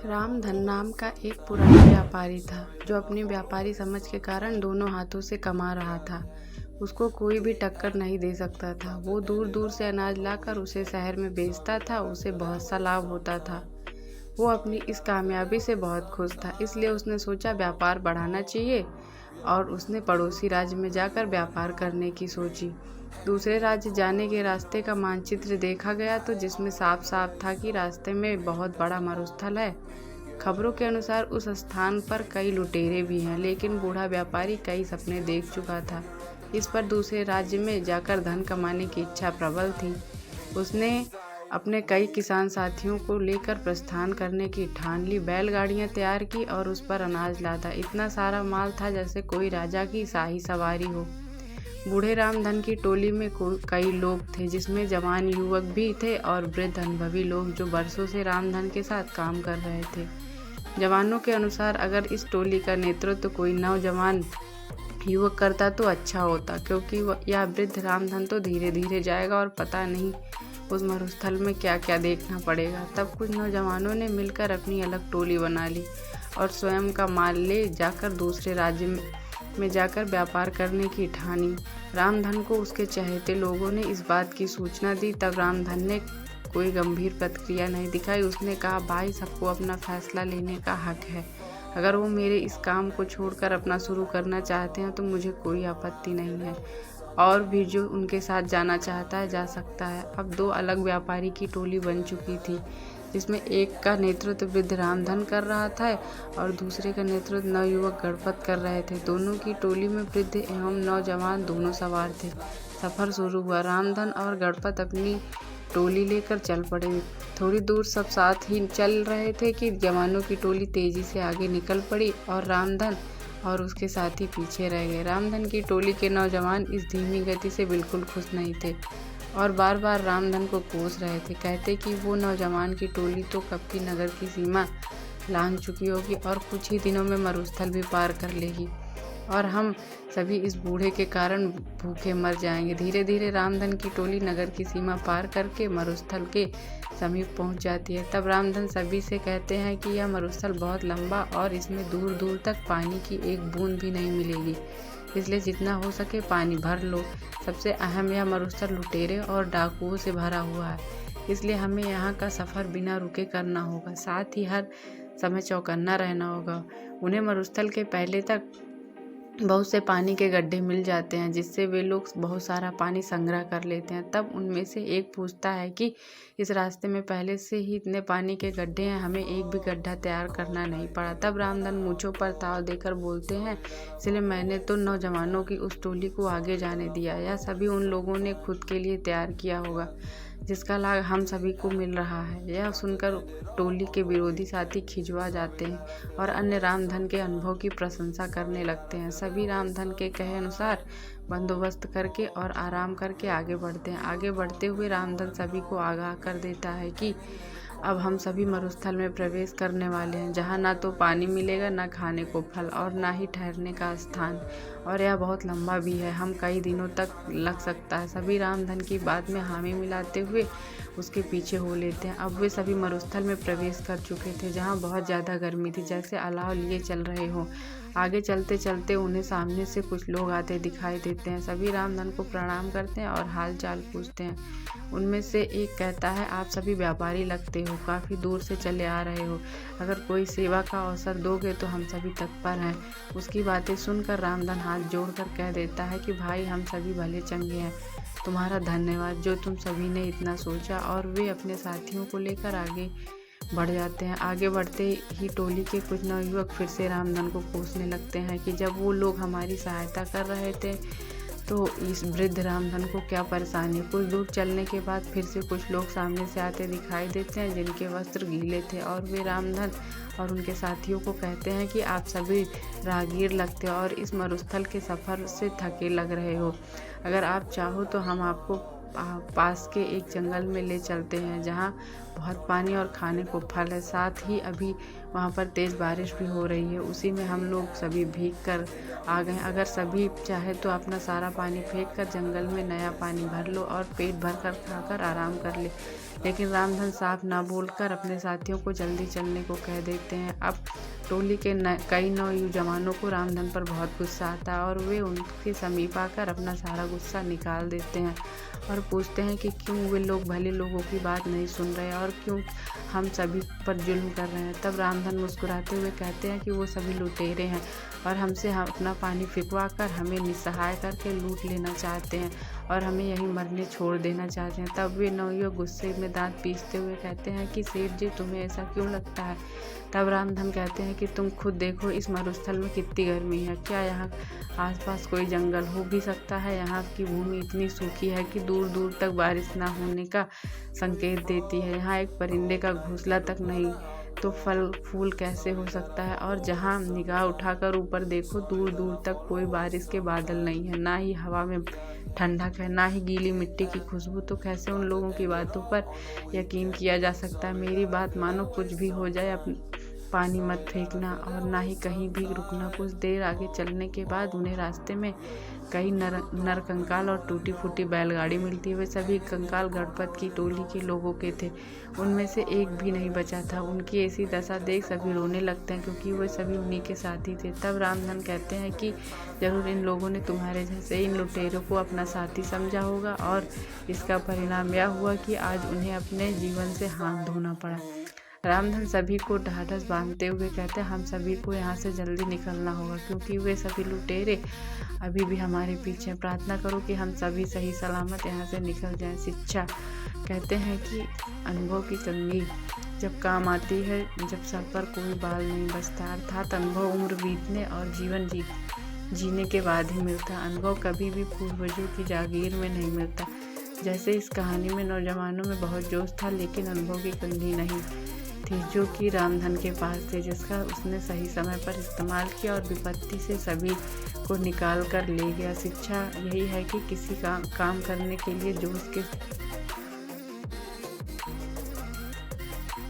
रामधन नाम का एक पुराना व्यापारी था जो अपनी व्यापारी समझ के कारण दोनों हाथों से कमा रहा था। उसको कोई भी टक्कर नहीं दे सकता था। वो दूर दूर से अनाज लाकर उसे शहर में बेचता था। उसे बहुत सा लाभ होता था। वो अपनी इस कामयाबी से बहुत खुश था, इसलिए उसने सोचा व्यापार बढ़ाना चाहिए और उसने पड़ोसी राज्य में जाकर व्यापार करने की सोची। दूसरे राज्य जाने के रास्ते का मानचित्र देखा गया तो जिसमें साफ साफ था कि रास्ते में बहुत बड़ा मरुस्थल है। खबरों के अनुसार उस स्थान पर कई लुटेरे भी हैं, लेकिन बूढ़ा व्यापारी कई सपने देख चुका था। इस पर दूसरे राज्य में जाकर धन कमाने की इच्छा प्रबल थी। उसने अपने कई किसान साथियों को लेकर प्रस्थान करने की ठान ली। बैलगाड़ियां तैयार की और उस पर अनाज लादा। इतना सारा माल था जैसे कोई राजा की शाही सवारी हो। बूढ़े रामधन की टोली में कई लोग थे, जिसमें जवान युवक भी थे और वृद्ध अनुभवी लोग जो वर्षों से रामधन के साथ काम कर रहे थे। जवानों के अनुसार अगर इस टोली का नेतृत्व कोई नौजवान युवक करता तो अच्छा होता, क्योंकि यह वृद्ध रामधन तो धीरे धीरे जाएगा और पता नहीं उस मरुस्थल में क्या क्या देखना पड़ेगा। तब कुछ नौजवानों ने मिलकर अपनी अलग टोली बना ली और स्वयं का माल ले जाकर दूसरे राज्य में जाकर व्यापार करने की ठानी। रामधन को उसके चहेते लोगों ने इस बात की सूचना दी। तब रामधन ने कोई गंभीर प्रतिक्रिया नहीं दिखाई। उसने कहा, भाई, सबको अपना फैसला लेने का हक है। अगर वो मेरे इस काम को छोड़कर अपना शुरू करना चाहते हैं तो मुझे कोई आपत्ति नहीं है, और भी जो उनके साथ जाना चाहता है जा सकता है। अब दो अलग व्यापारी की टोली बन चुकी थी, जिसमें एक का नेतृत्व वृद्ध रामधन कर रहा था और दूसरे का नेतृत्व नवयुवक गणपत कर रहे थे। दोनों की टोली में वृद्ध एवं नौजवान दोनों सवार थे। सफर शुरू हुआ। रामधन और गणपत अपनी टोली लेकर चल पड़े। थोड़ी दूर सब साथ ही चल रहे थे कि जवानों की टोली तेजी से आगे निकल पड़ी और रामधन और उसके साथी पीछे रह गए। रामधन की टोली के नौजवान इस धीमी गति से बिल्कुल खुश नहीं थे और बार बार रामधन को कोस रहे थे। कहते कि वो नौजवान की टोली तो कब की नगर की सीमा लांघ चुकी होगी और कुछ ही दिनों में मरुस्थल भी पार कर लेगी और हम सभी इस बूढ़े के कारण भूखे मर जाएंगे। धीरे धीरे रामधन की टोली नगर की सीमा पार करके मरुस्थल के समीप पहुंच जाती है। तब रामधन सभी से कहते हैं कि यह मरुस्थल बहुत लंबा और इसमें दूर दूर तक पानी की एक बूंद भी नहीं मिलेगी, इसलिए जितना हो सके पानी भर लो। सबसे अहम, यह मरुस्थल लुटेरे और डाकुओं से भरा हुआ है, इसलिए हमें यहाँ का सफ़र बिना रुके करना होगा। साथ ही हर समय चौकन्ना रहना होगा। उन्हें मरुस्थल के पहले तक बहुत से पानी के गड्ढे मिल जाते हैं, जिससे वे लोग बहुत सारा पानी संग्रह कर लेते हैं। तब उनमें से एक पूछता है कि इस रास्ते में पहले से ही इतने पानी के गड्ढे हैं, हमें एक भी गड्ढा तैयार करना नहीं पड़ा। तब रामधन मूंछों पर ताव देकर बोलते हैं, इसलिए मैंने तो नौजवानों की उस टोली को आगे जाने दिया। यह सभी उन लोगों ने खुद के लिए तैयार किया होगा, जिसका लाभ हम सभी को मिल रहा है। यह सुनकर टोली के विरोधी साथी खिंचवा जाते हैं और अन्य रामधन के अनुभव की प्रशंसा करने लगते हैं। सभी रामधन के कहे अनुसार बंदोबस्त करके और आराम करके आगे बढ़ते हैं। आगे बढ़ते हुए रामधन सभी को आगाह कर देता है कि अब हम सभी मरुस्थल में प्रवेश करने वाले हैं, जहाँ ना तो पानी मिलेगा, ना खाने को फल और ना ही ठहरने का स्थान, और यह बहुत लंबा भी है, हम कई दिनों तक लग सकता है। सभी रामधन की बात में हामी मिलाते हुए उसके पीछे हो लेते हैं। अब वे सभी मरुस्थल में प्रवेश कर चुके थे, जहाँ बहुत ज़्यादा गर्मी थी, जैसे अलाव लिए चल रहे हों। आगे चलते चलते उन्हें सामने से कुछ लोग आते दिखाई देते हैं। सभी रामधन को प्रणाम करते हैं और हाल चाल पूछते हैं। उनमें से एक कहता है, आप सभी व्यापारी लगते हो, काफ़ी दूर से चले आ रहे हो, अगर कोई सेवा का अवसर दोगे तो हम सभी तत्पर हैं। उसकी बातें सुनकर रामधन हाथ जोड़कर कह देता है कि भाई, हम सभी भले चंगे हैं, तुम्हारा धन्यवाद जो तुम सभी ने इतना सोचा। और वे अपने साथियों को लेकर आगे बढ़ जाते हैं। आगे बढ़ते ही टोली के कुछ नवयुवक फिर से रामधन को कोसने लगते हैं कि जब वो लोग हमारी सहायता कर रहे थे तो इस वृद्ध रामधन को क्या परेशानी। कुछ दूर चलने के बाद फिर से कुछ लोग सामने से आते दिखाई देते हैं, जिनके वस्त्र गीले थे, और वे रामधन और उनके साथियों को कहते हैं कि आप सभी राहगीर लगते हो और इस मरुस्थल के सफ़र से थके लग रहे हो। अगर आप चाहो तो हम आपको पास के एक जंगल में ले चलते हैं जहाँ बहुत पानी और खाने को फल है। साथ ही अभी वहाँ पर तेज़ बारिश भी हो रही है। उसी में हम लोग सभी भीग कर आ गए। अगर सभी चाहे तो अपना सारा पानी फेंक कर जंगल में नया पानी भर लो और पेट भर कर खाकर आराम कर ले। लेकिन रामधन साफ ना बोलकर अपने साथियों को जल्दी चलने को कह देते हैं। अब टोली के कई नौजवानों को रामधन पर बहुत गुस्सा आता है और वे उनके समीप आकर अपना सारा गुस्सा निकाल देते हैं और पूछते हैं कि क्यों वे लोग भले लोगों की बात नहीं सुन रहे और क्यों हम सभी पर जुल्म कर रहे हैं। तब रामधन मुस्कुराते हुए कहते हैं कि वो सभी लुटेरे हैं और हमसे अपना पानी फिकवा कर हमें निस्सहाय करके लूट लेना चाहते हैं और हमें यहीं मरने छोड़ देना चाहते हैं। तब वे नवयुवक गुस्से में दांत पीसते हुए कहते हैं कि सेठ जी, तुम्हें ऐसा क्यों लगता है। तब रामधन कहते हैं कि तुम खुद देखो, इस मरुस्थल में कितनी गर्मी है। क्या यहाँ आसपास कोई जंगल हो भी सकता है। यहाँ की भूमि इतनी सूखी है कि दूर दूर तक बारिश न होने का संकेत देती है। यहाँ एक परिंदे का घोंसला तक नहीं तो फल फूल कैसे हो सकता है। और जहाँ निगाह उठाकर ऊपर देखो, दूर दूर तक कोई बारिश के बादल नहीं है, ना ही हवा में ठंडक है, ना ही गीली मिट्टी की खुशबू। तो कैसे उन लोगों की बातों पर यकीन किया जा सकता है। मेरी बात मानो, कुछ भी हो जाए पानी मत फेंकना और ना ही कहीं भी रुकना। कुछ देर आगे चलने के बाद उन्हें रास्ते में कई नर कंकाल और टूटी फूटी बैलगाड़ी मिलती है। वे सभी कंकाल गणपत की टोली के लोगों के थे। उनमें से एक भी नहीं बचा था। उनकी ऐसी दशा देख सभी रोने लगते हैं क्योंकि वे सभी उन्हीं के साथी थे। तब रामधन कहते हैं कि जरूर इन लोगों ने तुम्हारे जैसे इन लुटेरों को अपना साथी समझा होगा और इसका परिणाम यह हुआ कि आज उन्हें अपने जीवन से हाथ धोना पड़ा। रामधन सभी को ढाढ़स बांधते हुए कहते हैं, हम सभी को यहाँ से जल्दी निकलना होगा क्योंकि वे सभी लुटेरे अभी भी हमारे पीछे। प्रार्थना करो कि हम सभी सही सलामत यहाँ से निकल जाएं। शिक्षा कहते हैं कि अनुभव की कंघी जब काम आती है, जब सर पर कोई बाल नहीं बचता। अर्थात अनुभव उम्र बीतने और जीवन जीने के बाद ही मिलता। अनुभव कभी भी पूर्वजों की जागीर में नहीं मिलता। जैसे इस कहानी में नौजवानों में बहुत जोश था लेकिन अनुभव की कंघी नहीं थी जो कि रामधन के पास थे, जिसका उसने सही समय पर इस्तेमाल किया और विपत्ति से सभी को निकाल कर ले गया। शिक्षा यही है कि किसी काम करने के लिए जोश के